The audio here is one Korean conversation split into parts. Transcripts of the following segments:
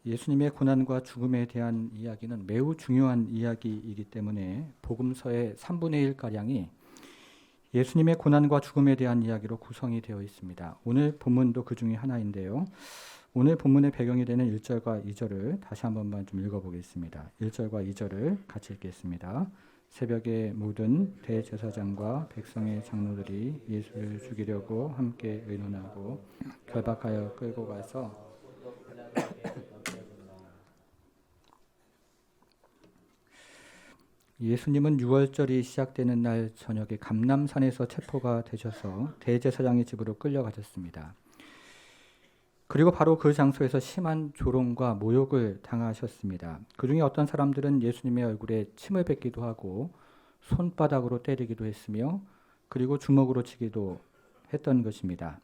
예수님의 고난과 죽음에 대한 이야기는 매우 중요한 이야기이기 때문에 복음서의 3분의 1가량이 예수님의 고난과 죽음에 대한 이야기로 구성이 되어 있습니다. 오늘 본문도 그 중에 하나인데요. 오늘 본문의 배경이 되는 1절과 2절을 다시 한 번만 좀 읽어보겠습니다. 1절과 2절을 같이 읽겠습니다. 새벽에 모든 대제사장과 백성의 장로들이 예수를 죽이려고 함께 의논하고 결박하여 끌고 가서 예수님은 유월절이 시작되는 날 저녁에 감람산에서 체포가 되셔서 대제사장의 집으로 끌려가셨습니다. 그리고 바로 그 장소에서 심한 조롱과 모욕을 당하셨습니다. 그 중에 어떤 사람들은 예수님의 얼굴에 침을 뱉기도 하고 손바닥으로 때리기도 했으며 그리고 주먹으로 치기도 했던 것입니다.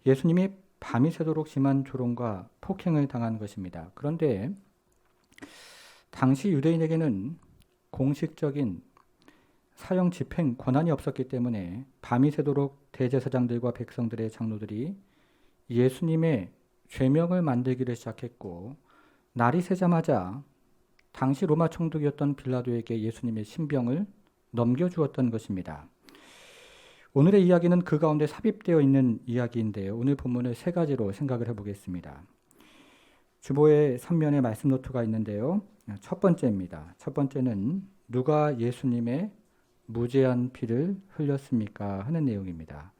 예수님이 밤이 새도록 심한 조롱과 폭행을 당한 것입니다. 그런데 당시 유대인에게는 공식적인 사형 집행 권한이 없었기 때문에 밤이 새도록 대제사장들과 백성들의 장로들이 예수님의 죄명을 만들기를 시작했고, 날이 새자마자 당시 로마 총독이었던 빌라도에게 예수님의 신병을 넘겨주었던 것입니다. 오늘의 이야기는 그 가운데 삽입되어 있는 이야기인데요. 오늘 본문을 세 가지로 생각을 해보겠습니다. 주보의 3면에 말씀 노트가 있는데요. 첫 번째입니다. 첫 번째는 누가 예수님의 무죄한 피를 흘렸습니까? 하는 내용입니다.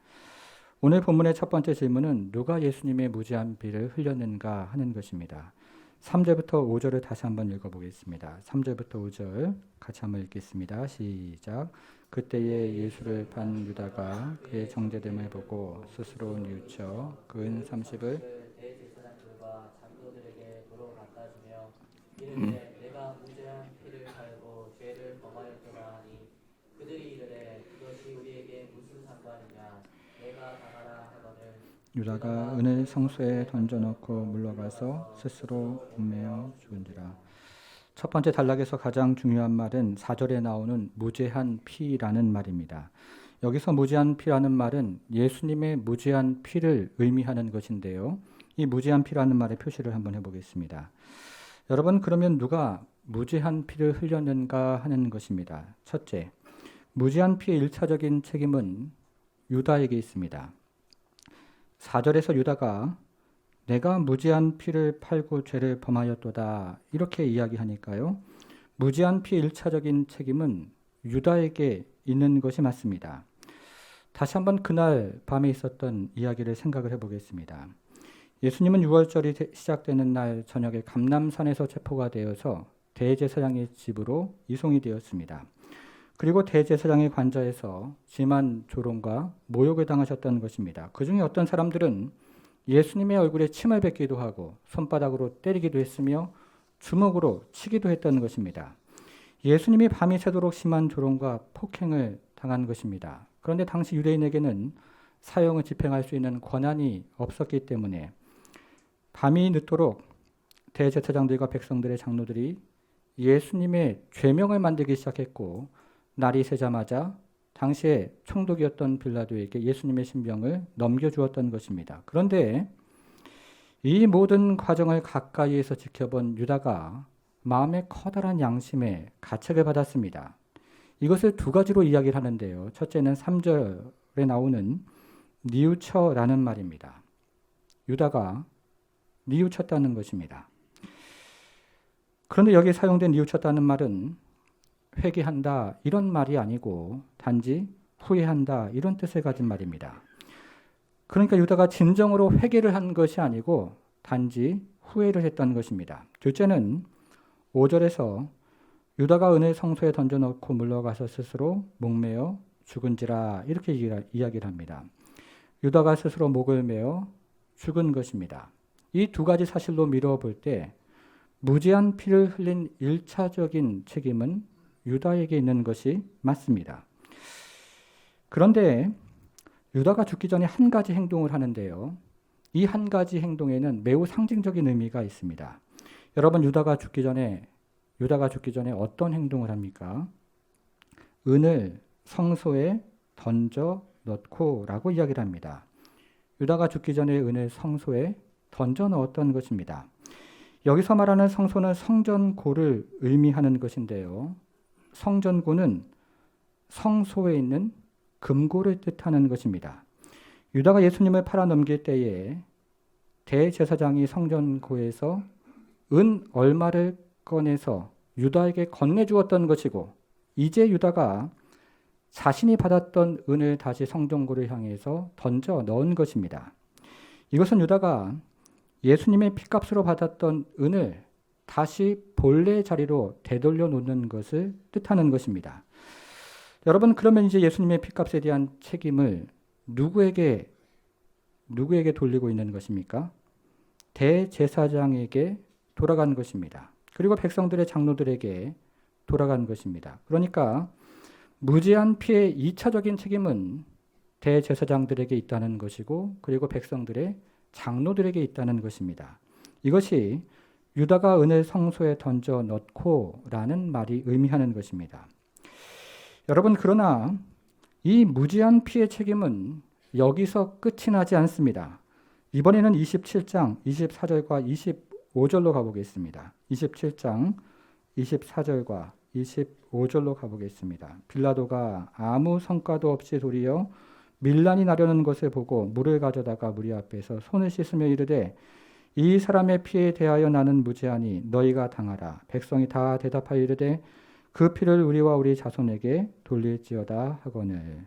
오늘 본문의 첫 번째 질문은 누가 예수님의 무죄한 피를 흘렸는가 하는 것입니다. 3절부터 5절을 다시 한번 읽어보겠습니다. 3절부터 5절 같이 한번 읽겠습니다. 시작. 그때에 예수를 판 유다가 그의 정죄됨을 보고 스스로 뉘우쳐 근 30을 대제사장들과 장로들에게 도로 갖다 주며 이르되 내가 무죄한 피를 팔고 죄를 범하였도다 하니 그들이 이르되 그것이 우리에게 무슨 상관이냐 내가 당하라 하거늘 유다가 은을 성소에 던져놓고 물러가서 스스로 목매어 죽은지라. 첫 번째 단락에서 가장 중요한 말은 4절에 나오는 무죄한 피라는 말입니다. 여기서 무죄한 피라는 말은 예수님의 무죄한 피를 의미하는 것인데요. 이 무죄한 피라는 말의 표시를 한번 해보겠습니다. 여러분, 그러면 누가 무죄한 피를 흘렸는가 하는 것입니다. 첫째, 무죄한 피의 1차적인 책임은 유다에게 있습니다. 4절에서 유다가 내가 무죄한 피를 팔고 죄를 범하였도다 이렇게 이야기하니까요. 무죄한 피의 1차적인 책임은 유다에게 있는 것이 맞습니다. 다시 한번 그날 밤에 있었던 이야기를 생각을 해보겠습니다. 예수님은 유월절이 시작되는 날 저녁에 감람산에서 체포가 되어서 대제사장의 집으로 이송이 되었습니다. 그리고 대제사장의 관저에서 심한 조롱과 모욕을 당하셨던 것입니다. 그 중에 어떤 사람들은 예수님의 얼굴에 침을 뱉기도 하고 손바닥으로 때리기도 했으며 주먹으로 치기도 했던 것입니다. 예수님이 밤이 새도록 심한 조롱과 폭행을 당한 것입니다. 그런데 당시 유대인에게는 사형을 집행할 수 있는 권한이 없었기 때문에 밤이 늦도록 대제사장들과 백성들의 장로들이 예수님의 죄명을 만들기 시작했고, 날이 새자마자 당시에 총독이었던 빌라도에게 예수님의 신병을 넘겨주었던 것입니다. 그런데 이 모든 과정을 가까이에서 지켜본 유다가 마음의 커다란 양심에 가책을 받았습니다. 이것을 두 가지로 이야기를 하는데요. 첫째는 3절에 나오는 뉘우쳐라는 말입니다. 유다가 뉘우쳤다는 것입니다. 그런데 여기에 사용된 뉘우쳤다는 말은 회개한다 이런 말이 아니고 단지 후회한다 이런 뜻을 가진 말입니다. 그러니까 유다가 진정으로 회개를 한 것이 아니고 단지 후회를 했던 것입니다. 둘째는 5절에서 유다가 은을 성소에 던져놓고 물러가서 스스로 목매어 죽은지라 이렇게 이야기를 합니다. 유다가 스스로 목을 매어 죽은 것입니다. 이 두 가지 사실로 미루어 볼 때 무죄한 피를 흘린 1차적인 책임은 유다에게 있는 것이 맞습니다. 그런데 유다가 죽기 전에 한 가지 행동을 하는데요. 이 한 가지 행동에는 매우 상징적인 의미가 있습니다. 여러분, 유다가 죽기 전에 어떤 행동을 합니까? 은을 성소에 던져 넣고라고 이야기를 합니다. 유다가 죽기 전에 은을 성소에 던져 넣었던 것입니다. 여기서 말하는 성소는 성전고를 의미하는 것인데요. 성전고는 성소에 있는 금고를 뜻하는 것입니다. 유다가 예수님을 팔아넘길 때에 대제사장이 성전고에서 은 얼마를 꺼내서 유다에게 건네주었던 것이고, 이제 유다가 자신이 받았던 은을 다시 성전고를 향해서 던져 넣은 것입니다. 이것은 유다가 예수님의 피값으로 받았던 은을 다시 본래 자리로 되돌려 놓는 것을 뜻하는 것입니다. 여러분, 그러면 이제 예수님의 피값에 대한 책임을 누구에게 돌리고 있는 것입니까? 대제사장에게 돌아간 것입니다. 그리고 백성들의 장로들에게 돌아간 것입니다. 그러니까 무죄한 피의 2차적인 책임은 대제사장들에게 있다는 것이고, 그리고 백성들의 장로들에게 있다는 것입니다. 이것이 유다가 은을 성소에 던져 넣고라는 말이 의미하는 것입니다. 여러분, 그러나 이 무죄한 피의 책임은 여기서 끝이 나지 않습니다. 이번에는 27장 24절과 25절로 가보겠습니다. 27장 24절과 25절로 가보겠습니다. 빌라도가 아무 성과도 없이 도리어 밀란이 나려는 것을 보고 물을 가져다가 무리 앞에서 손을 씻으며 이르되 이 사람의 피에 대하여 나는 무죄하니 너희가 당하라. 백성이 다 대답하여 이르되 그 피를 우리와 우리 자손에게 돌릴지어다 하거늘.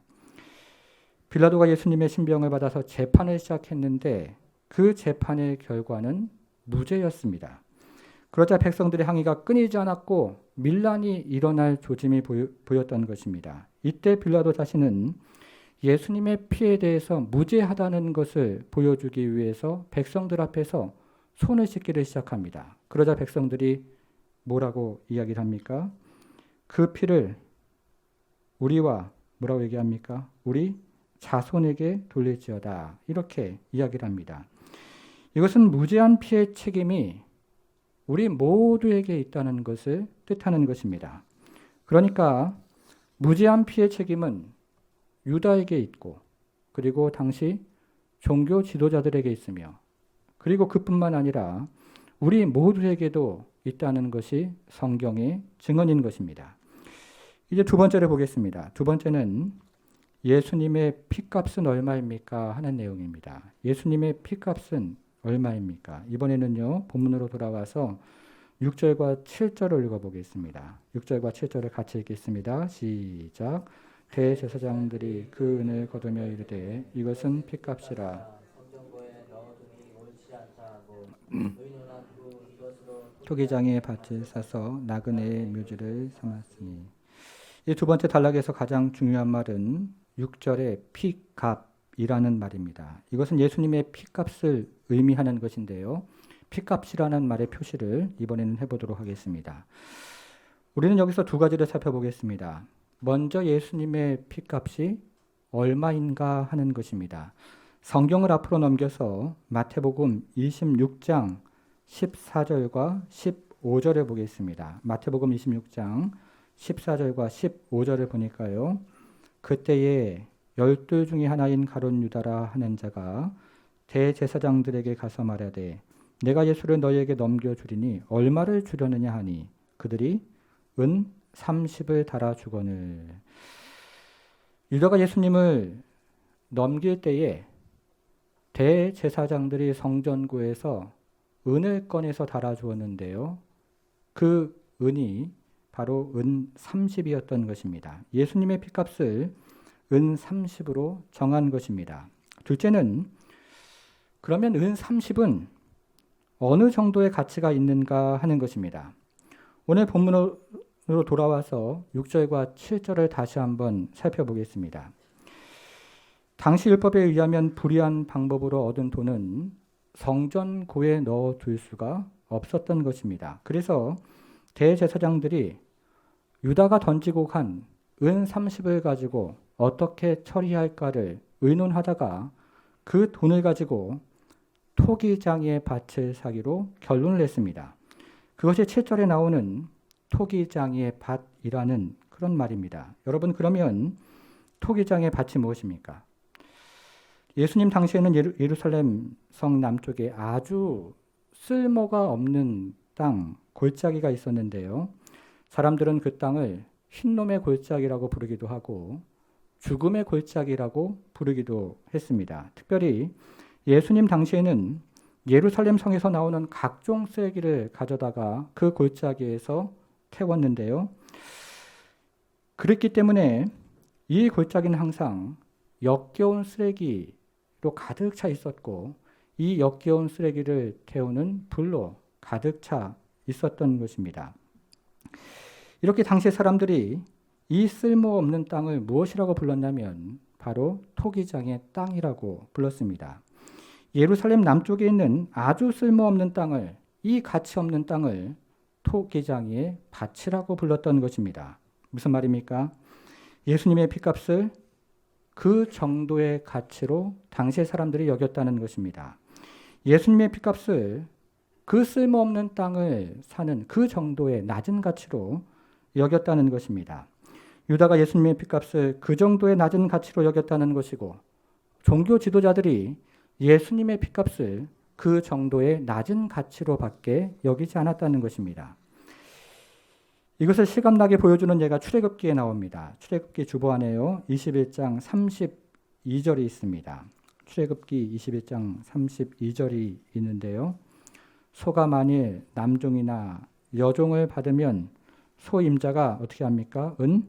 빌라도가 예수님의 신병을 받아서 재판을 시작했는데 그 재판의 결과는 무죄였습니다. 그러자 백성들의 항의가 끊이지 않았고 밀란이 일어날 조짐이 보였던 것입니다. 이때 빌라도 자신은 예수님의 피에 대해서 무죄하다는 것을 보여주기 위해서 백성들 앞에서 손을 씻기를 시작합니다. 그러자 백성들이 뭐라고 이야기를 합니까? 그 피를 우리와 뭐라고 얘기합니까? 우리 자손에게 돌릴지어다. 이렇게 이야기를 합니다. 이것은 무죄한 피의 책임이 우리 모두에게 있다는 것을 뜻하는 것입니다. 그러니까 무죄한 피의 책임은 유다에게 있고, 그리고 당시 종교 지도자들에게 있으며, 그리고 그뿐만 아니라 우리 모두에게도 있다는 것이 성경의 증언인 것입니다. 이제 두 번째를 보겠습니다. 두 번째는 예수님의 피값은 얼마입니까? 하는 내용입니다. 예수님의 피값은 얼마입니까? 이번에는요, 본문으로 돌아와서 6절과 7절을 읽어보겠습니다. 6절과 7절을 같이 읽겠습니다. 시작. 대제사장들이 그 은을 거두며 이르되 이것은 피값이라. 성전고에 넣어두니 옳지 않다 하고 의논한 후 이것으로 토기장의 밭을 사서 나그네의 묘지를 삼았으니. 이 두 번째 단락에서 가장 중요한 말은 6절의 피값이라는 말입니다. 이것은 예수님의 피값을 의미하는 것인데요. 피값이라는 말의 표시를 이번에는 해보도록 하겠습니다. 우리는 여기서 두 가지를 살펴보겠습니다. 먼저 예수님의 피값이 얼마인가 하는 것입니다. 성경을 앞으로 넘겨서 마태복음 26장 14절과 15절을 보겠습니다. 마태복음 26장 14절과 15절을 보니까요. 그때에 12 중에 하나인 가룟 유다라 하는 자가 대제사장들에게 가서 말하되 내가 예수를 너희에게 넘겨주리니 얼마를 주려느냐 하니 그들이 은 30을 달아 주거늘. 유다가 예수님을 넘길 때에 대제사장들이 성전구에서 은을 꺼내서 달아 주었는데요. 그 은이 바로 은 30이었던 것입니다. 예수님의 피값을 은 30으로 정한 것입니다. 둘째는 그러면 은 30은 어느 정도의 가치가 있는가 하는 것입니다. 오늘 본문으로 돌아와서 6절과 7절을 다시 한번 살펴보겠습니다. 당시 율법에 의하면 불의한 방법으로 얻은 돈은 성전고에 넣어둘 수가 없었던 것입니다. 그래서 대제사장들이 유다가 던지고 간 은 30을 가지고 어떻게 처리할까를 의논하다가 그 돈을 가지고 토기장의 밭을 사기로 결론을 냈습니다. 그것이 7절에 나오는 토기장의 밭이라는 그런 말입니다. 여러분, 그러면 토기장의 밭이 무엇입니까? 예수님 당시에는 예루살렘 성 남쪽에 아주 쓸모가 없는 땅, 골짜기가 있었는데요. 사람들은 그 땅을 흰놈의 골짜기라고 부르기도 하고 죽음의 골짜기라고 부르기도 했습니다. 특별히 예수님 당시에는 예루살렘 성에서 나오는 각종 쓰레기를 가져다가 그 골짜기에서 태웠는데요. 그랬기 때문에 이 골짜기는 항상 역겨운 쓰레기로 가득 차 있었고 이 역겨운 쓰레기를 태우는 불로 가득 차 있었던 것입니다. 이렇게 당시 사람들이 이 쓸모없는 땅을 무엇이라고 불렀냐면 바로 토기장의 땅이라고 불렀습니다. 예루살렘 남쪽에 있는 아주 쓸모없는 땅을, 이 가치 없는 땅을 토기장의 밭이라고 불렀던 것입니다. 무슨 말입니까? 예수님의 핏값을 그 정도의 가치로 당시의 사람들이 여겼다는 것입니다. 예수님의 핏값을 그 쓸모없는 땅을 사는 그 정도의 낮은 가치로 여겼다는 것입니다. 유다가 예수님의 핏값을 그 정도의 낮은 가치로 여겼다는 것이고 종교 지도자들이 예수님의 핏값을 그 정도의 낮은 가치로밖에 여기지 않았다는 것입니다. 이것을 실감나게 보여주는 예가 출애굽기에 나옵니다. 출애굽기 주보안에요. 21장 32절이 있습니다. 출애굽기 21장 32절이 있는데요. 소가 만일 남종이나 여종을 받으면 소임자가 어떻게 합니까? 은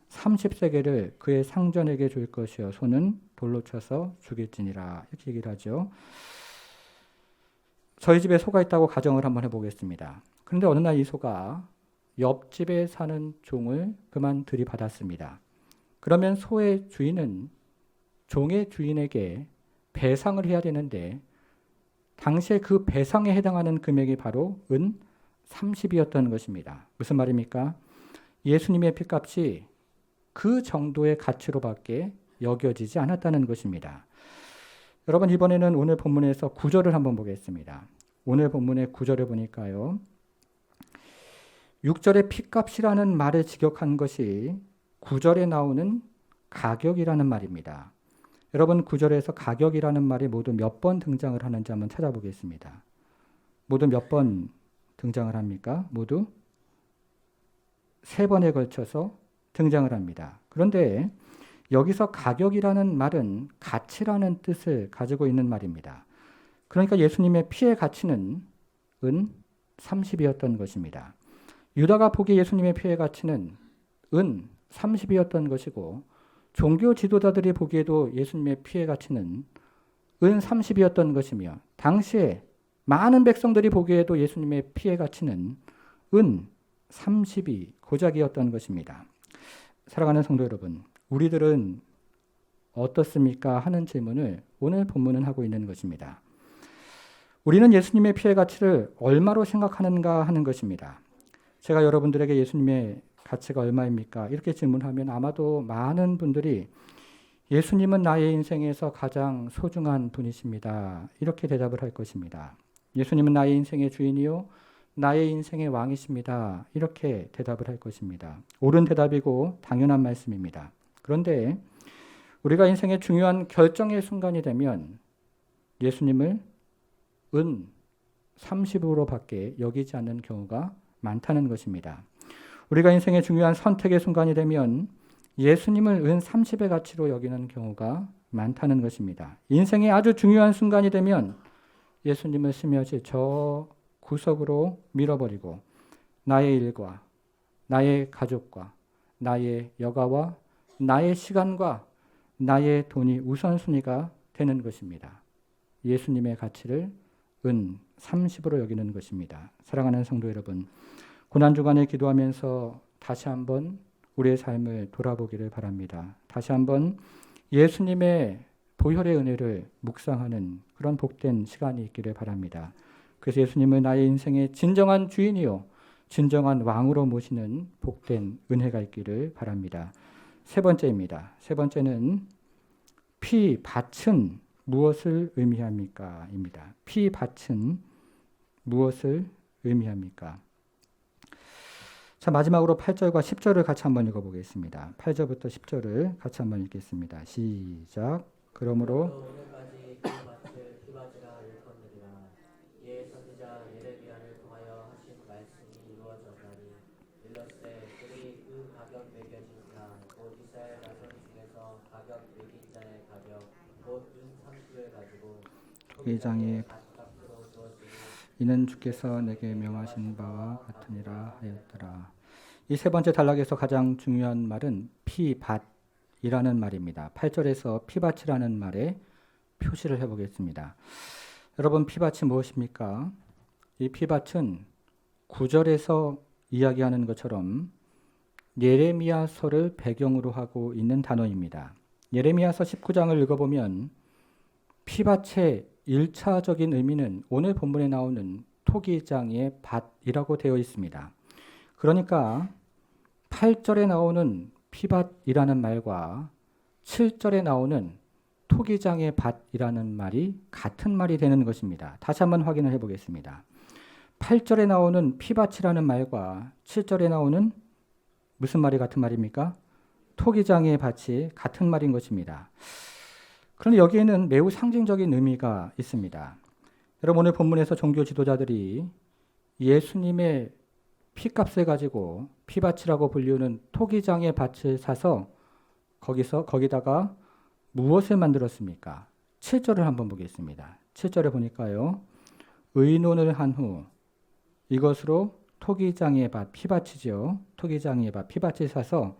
30세겔을 그의 상전에게 줄 것이요 소는 돌로 쳐서 죽일지니라. 이렇게 얘기를 하죠. 저희 집에 소가 있다고 가정을 한번 해보겠습니다. 그런데 어느 날 이 소가 옆집에 사는 종을 그만 들이받았습니다. 그러면 소의 주인은 종의 주인에게 배상을 해야 되는데 당시에 그 배상에 해당하는 금액이 바로 은 30이었던 것입니다. 무슨 말입니까? 예수님의 핏값이 그 정도의 가치로밖에 여겨지지 않았다는 것입니다. 여러분 이번에는 오늘 본문에서 구절을 한번 보겠습니다. 오늘 본문의 구절을 보니까요. 6절에 핏값이라는 말을 직역한 것이 9절에 나오는 가격이라는 말입니다. 여러분 9절에서 가격이라는 말이 모두 몇 번 등장을 하는지 한번 찾아보겠습니다. 모두 몇 번 등장을 합니까? 모두 3번에 걸쳐서 등장을 합니다. 그런데 여기서 가격이라는 말은 가치라는 뜻을 가지고 있는 말입니다. 그러니까 예수님의 피의 가치는 은 30이었던 것입니다. 유다가 보기에 예수님의 피의 가치는 은 30이었던 것이고 종교 지도자들이 보기에도 예수님의 피의 가치는 은 30이었던 것이며 당시에 많은 백성들이 보기에도 예수님의 피의 가치는 은 30이 고작이었던 것입니다. 사랑하는 성도 여러분, 우리들은 어떻습니까? 하는 질문을 오늘 본문은 하고 있는 것입니다. 우리는 예수님의 피의 가치를 얼마로 생각하는가 하는 것입니다. 제가 여러분들에게 예수님의 가치가 얼마입니까? 이렇게 질문하면 아마도 많은 분들이 예수님은 나의 인생에서 가장 소중한 분이십니다. 이렇게 대답을 할 것입니다. 예수님은 나의 인생의 주인이요 나의 인생의 왕이십니다. 이렇게 대답을 할 것입니다. 옳은 대답이고 당연한 말씀입니다. 그런데 우리가 인생의 중요한 결정의 순간이 되면 예수님을 은 30으로밖에 여기지 않는 경우가 많다는 것입니다. 우리가 인생의 중요한 선택의 순간이 되면 예수님을 은 30의 가치로 여기는 경우가 많다는 것입니다. 인생의 아주 중요한 순간이 되면 예수님을 스며지 저 구석으로 밀어버리고 나의 일과 나의 가족과 나의 여가와 나의 시간과 나의 돈이 우선순위가 되는 것입니다. 예수님의 가치를 은 30으로 여기는 것입니다. 사랑하는 성도 여러분, 고난주간에 기도하면서 다시 한번 우리의 삶을 돌아보기를 바랍니다. 다시 한번 예수님의 보혈의 은혜를 묵상하는 그런 복된 시간이 있기를 바랍니다. 그래서 예수님을 나의 인생의 진정한 주인이요 진정한 왕으로 모시는 복된 은혜가 있기를 바랍니다. 세 번째입니다. 세 번째는 피밭은 무엇을 의미합니까? 입니다. 피밭은 무엇을 의미합니까? 자, 마지막으로 8절과 10절을 같이 한번 읽어보겠습니다. 8절부터 10절을 같이 한번 읽겠습니다. 시작. 그러므로 오늘까지 그 밭을 피밭이라 일컫느니라. 이에 선지자 이루어졌나니 일러스되 그들이 그 가격 매겨진가 곧 이스라엘 자손 중에서 가격 매긴 자의 가격 곧 윤상수를 가지고 토기장의 밭값으로 주었으니 이는 주께서 내게 명하신 바와 같으니라 하였더라. 이 세 번째 단락에서 가장 중요한 말은 피밭이라는 말입니다. 8절에서 피밭이라는 말에 표시를 해보겠습니다. 여러분, 피밭이 무엇입니까? 이 피밭은 9절에서 이야기하는 것처럼 예레미야서를 배경으로 하고 있는 단어입니다. 예레미야서 19장을 읽어보면 피밭의 1차적인 의미는 오늘 본문에 나오는 토기장의 밭이라고 되어 있습니다. 그러니까 8절에 나오는 피밭이라는 말과 7절에 나오는 토기장의 밭이라는 말이 같은 말이 되는 것입니다. 다시 한번 확인을 해보겠습니다. 8절에 나오는 피밭이라는 말과 7절에 나오는 무슨 말이 같은 말입니까? 토기장의 밭이 같은 말인 것입니다. 그런데 여기에는 매우 상징적인 의미가 있습니다. 여러분, 오늘 본문에서 종교 지도자들이 예수님의 피값을 가지고 피밭이라고 불리우는 토기장의 밭을 사서 거기다가 무엇을 만들었습니까? 7절을 한번 보겠습니다. 7절에 보니까요. 의논을 한 후 이것으로 토기장의 밭, 피밭이죠. 토기장의 밭, 피밭을 사서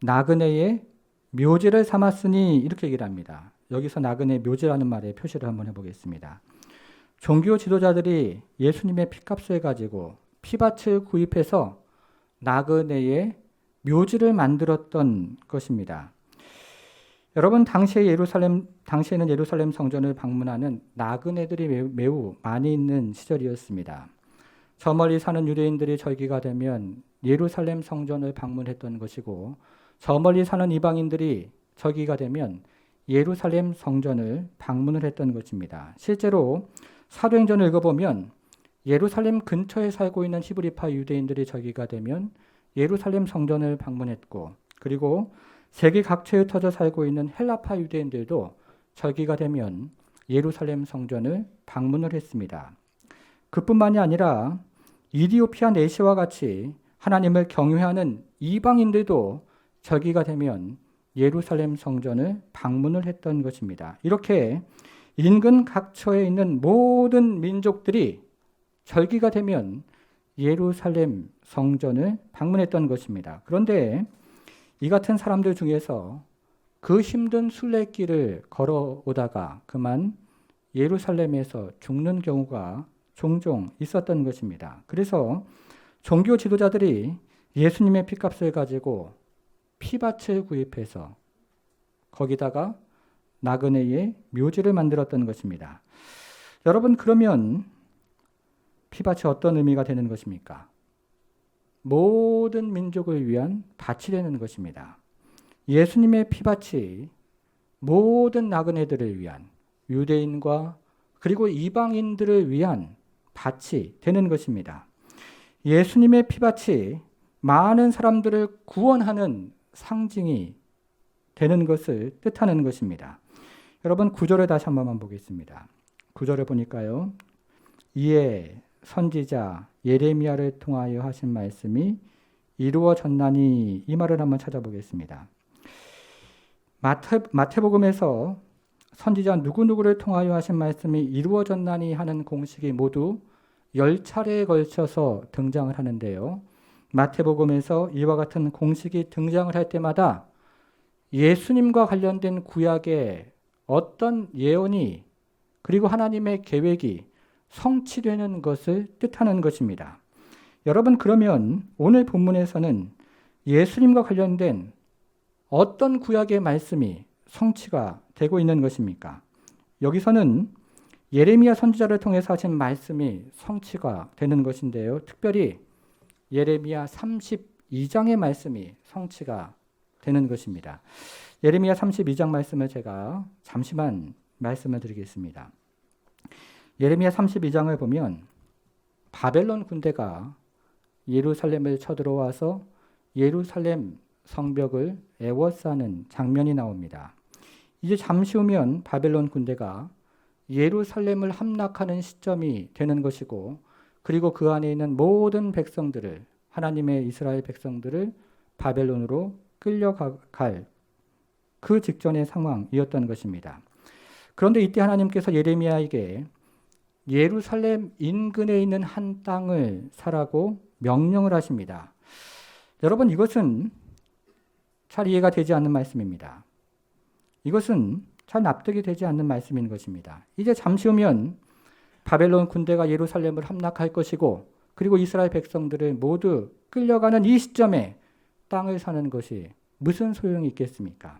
나그네의 묘지를 삼았으니 이렇게 얘기를 합니다. 여기서 나그네 묘지라는 말에 표시를 한번 해보겠습니다. 종교 지도자들이 예수님의 피값을 가지고 피밭을 구입해서 나그네의 묘지를 만들었던 것입니다. 여러분, 당시에는 예루살렘 성전을 방문하는 나그네들이 매우 많이 있는 시절이었습니다. 저 멀리 사는 유대인들이 절기가 되면 예루살렘 성전을 방문했던 것이고, 저 멀리 사는 이방인들이 절기가 되면 예루살렘 성전을 방문을 했던 것입니다. 실제로 사도행전을 읽어보면 예루살렘 근처에 살고 있는 히브리파 유대인들이 절기가 되면 예루살렘 성전을 방문했고, 그리고 세계 각처에 흩어져 살고 있는 헬라파 유대인들도 절기가 되면 예루살렘 성전을 방문을 했습니다. 그뿐만이 아니라 이디오피아 내시와 같이 하나님을 경외하는 이방인들도 절기가 되면 예루살렘 성전을 방문을 했던 것입니다. 이렇게 인근 각처에 있는 모든 민족들이 절기가 되면 예루살렘 성전을 방문했던 것입니다. 그런데 이 같은 사람들 중에서 그 힘든 순례길을 걸어오다가 그만 예루살렘에서 죽는 경우가 종종 있었던 것입니다. 그래서 종교 지도자들이 예수님의 피값을 가지고 피밭을 구입해서 거기다가 나그네의 묘지를 만들었던 것입니다. 여러분, 그러면 피밭이 어떤 의미가 되는 것입니까? 모든 민족을 위한 밭이 되는 것입니다. 예수님의 피밭이 모든 나그네들을 위한, 유대인과 그리고 이방인들을 위한 밭이 되는 것입니다. 예수님의 피밭이 많은 사람들을 구원하는 상징이 되는 것을 뜻하는 것입니다. 여러분, 9절을 다시 한 번만 보겠습니다. 9절을 보니까요. 이에 선지자 예레미야를 통하여 하신 말씀이 이루어졌나니, 이 말을 한번 찾아보겠습니다. 마태복음에서 선지자 누구누구를 통하여 하신 말씀이 이루어졌나니 하는 공식이 모두 10차례에 걸쳐서 등장을 하는데요. 마태복음에서 이와 같은 공식이 등장을 할 때마다 예수님과 관련된 구약의 어떤 예언이 그리고 하나님의 계획이 성취되는 것을 뜻하는 것입니다. 여러분, 그러면 오늘 본문에서는 예수님과 관련된 어떤 구약의 말씀이 성취가 되고 있는 것입니까? 여기서는 예레미야 선지자를 통해서 하신 말씀이 성취가 되는 것인데요. 특별히 예레미야 32장의 말씀이 성취가 되는 것입니다. 예레미야 32장 말씀을 제가 잠시만 말씀을 드리겠습니다. 예레미야 32장을 보면 바벨론 군대가 예루살렘을 쳐들어와서 예루살렘 성벽을 에워싸는 장면이 나옵니다. 이제 잠시 후면 바벨론 군대가 예루살렘을 함락하는 시점이 되는 것이고, 그리고 그 안에 있는 모든 백성들을, 하나님의 이스라엘 백성들을 바벨론으로 끌려갈 그 직전의 상황이었던 것입니다. 그런데 이때 하나님께서 예레미야에게 예루살렘 인근에 있는 한 땅을 사라고 명령을 하십니다. 여러분, 이것은 잘 이해가 되지 않는 말씀입니다. 이것은 잘 납득이 되지 않는 말씀인 것입니다. 이제 잠시 후면 바벨론 군대가 예루살렘을 함락할 것이고, 그리고 이스라엘 백성들을 모두 끌려가는 이 시점에 땅을 사는 것이 무슨 소용이 있겠습니까?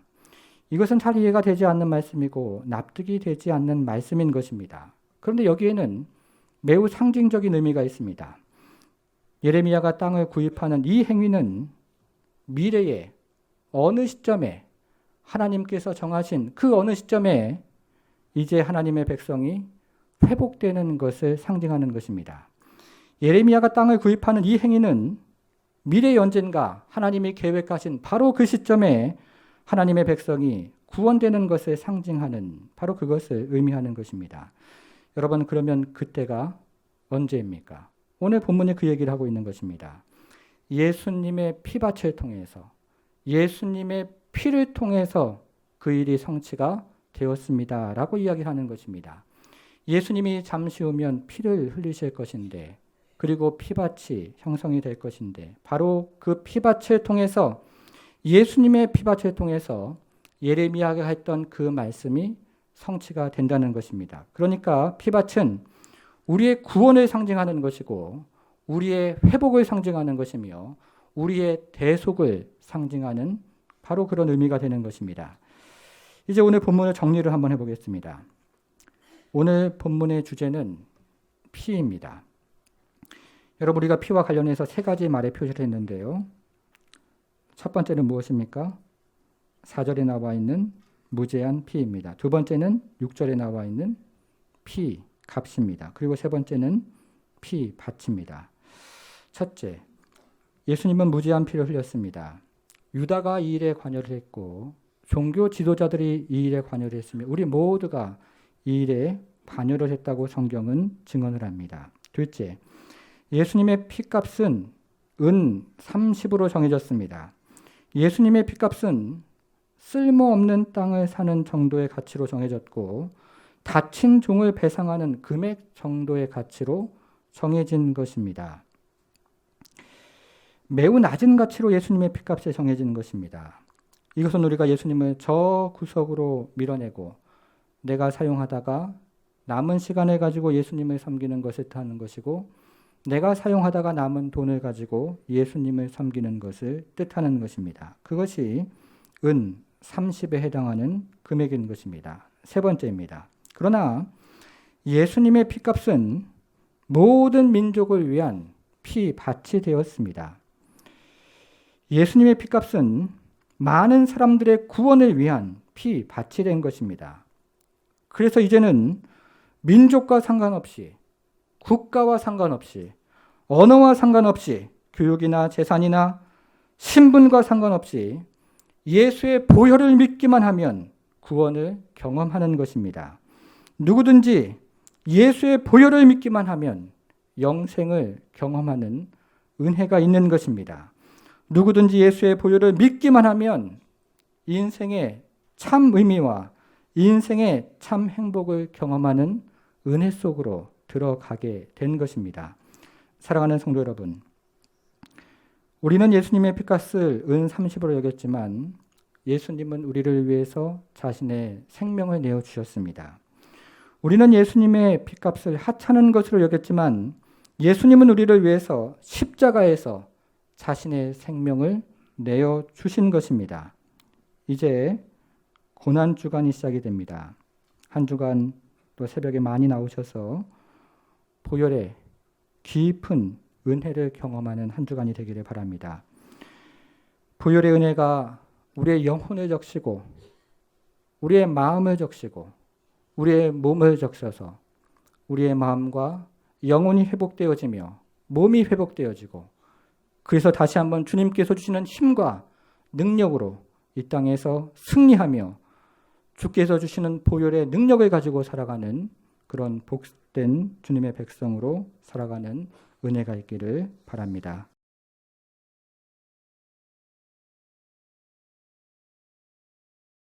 이것은 잘 이해가 되지 않는 말씀이고 납득이 되지 않는 말씀인 것입니다. 그런데 여기에는 매우 상징적인 의미가 있습니다. 예레미야가 땅을 구입하는 이 행위는 미래에 어느 시점에, 하나님께서 정하신 그 어느 시점에 이제 하나님의 백성이 회복되는 것을 상징하는 것입니다. 예레미야가 땅을 구입하는 이 행위는 미래의 언젠가 하나님이 계획하신 바로 그 시점에 하나님의 백성이 구원되는 것을 상징하는, 바로 그것을 의미하는 것입니다. 여러분, 그러면 그때가 언제입니까? 오늘 본문이 그 얘기를 하고 있는 것입니다. 예수님의 피밭을 통해서, 예수님의 피를 통해서 그 일이 성취가 되었습니다 라고 이야기하는 것입니다. 예수님이 잠시 후면 피를 흘리실 것인데, 그리고 피밭이 형성이 될 것인데, 바로 그 피밭을 통해서, 예수님의 피밭을 통해서 예레미야가 했던 그 말씀이 성취가 된다는 것입니다. 그러니까 피밭은 우리의 구원을 상징하는 것이고, 우리의 회복을 상징하는 것이며, 우리의 대속을 상징하는 바로 그런 의미가 되는 것입니다. 이제 오늘 본문을 정리를 한번 해보겠습니다. 오늘 본문의 주제는 피입니다. 여러분, 우리가 피와 관련해서 세 가지 말의 표시를 했는데요. 첫 번째는 무엇입니까? 4절에 나와 있는 무제한 피입니다. 두 번째는 6절에 나와 있는 피, 값입니다. 그리고 세 번째는 피, 밭입니다. 첫째, 예수님은 무제한 피를 흘렸습니다. 유다가 이 일에 관여를 했고, 종교 지도자들이 이 일에 관여를 했으며, 우리 모두가 이 일에 관여를 했다고 성경은 증언을 합니다. 둘째, 예수님의 피값은 은 30으로 정해졌습니다. 예수님의 피값은 쓸모없는 땅을 사는 정도의 가치로 정해졌고, 다친 종을 배상하는 금액 정도의 가치로 정해진 것입니다. 매우 낮은 가치로 예수님의 피값이 정해진 것입니다. 이것은 우리가 예수님을 저 구석으로 밀어내고 내가 사용하다가 남은 시간을 가지고 예수님을 섬기는 것을 뜻하는 것이고, 내가 사용하다가 남은 돈을 가지고 예수님을 섬기는 것을 뜻하는 것입니다. 그것이 은 30에 해당하는 금액인 것입니다. 세 번째입니다. 그러나 예수님의 피값은 모든 민족을 위한 피밭이 되었습니다. 예수님의 피값은 많은 사람들의 구원을 위한 피밭이 된 것입니다. 그래서 이제는 민족과 상관없이, 국가와 상관없이, 언어와 상관없이, 교육이나 재산이나 신분과 상관없이 예수의 보혈을 믿기만 하면 구원을 경험하는 것입니다. 누구든지 예수의 보혈을 믿기만 하면 영생을 경험하는 은혜가 있는 것입니다. 누구든지 예수의 보혈을 믿기만 하면 인생의 참 의미와 인생의 참 행복을 경험하는 은혜 속으로 들어가게 된 것입니다. 사랑하는 성도 여러분, 우리는 예수님의 피값을 은 30으로 여겼지만 예수님은 우리를 위해서 자신의 생명을 내어주셨습니다. 우리는 예수님의 피값을 하찮은 것으로 여겼지만 예수님은 우리를 위해서 십자가에서 자신의 생명을 내어주신 것입니다. 이제 고난주간이 시작이 됩니다. 한 주간 또 새벽에 많이 나오셔서 보혈의 깊은 은혜를 경험하는 한 주간이 되기를 바랍니다. 보혈의 은혜가 우리의 영혼을 적시고 우리의 마음을 적시고 우리의 몸을 적셔서 우리의 마음과 영혼이 회복되어지며 몸이 회복되어지고, 그래서 다시 한번 주님께서 주시는 힘과 능력으로 이 땅에서 승리하며 주께서 주시는 보혈의 능력을 가지고 살아가는 그런 복된 주님의 백성으로 살아가는 은혜가 있기를 바랍니다.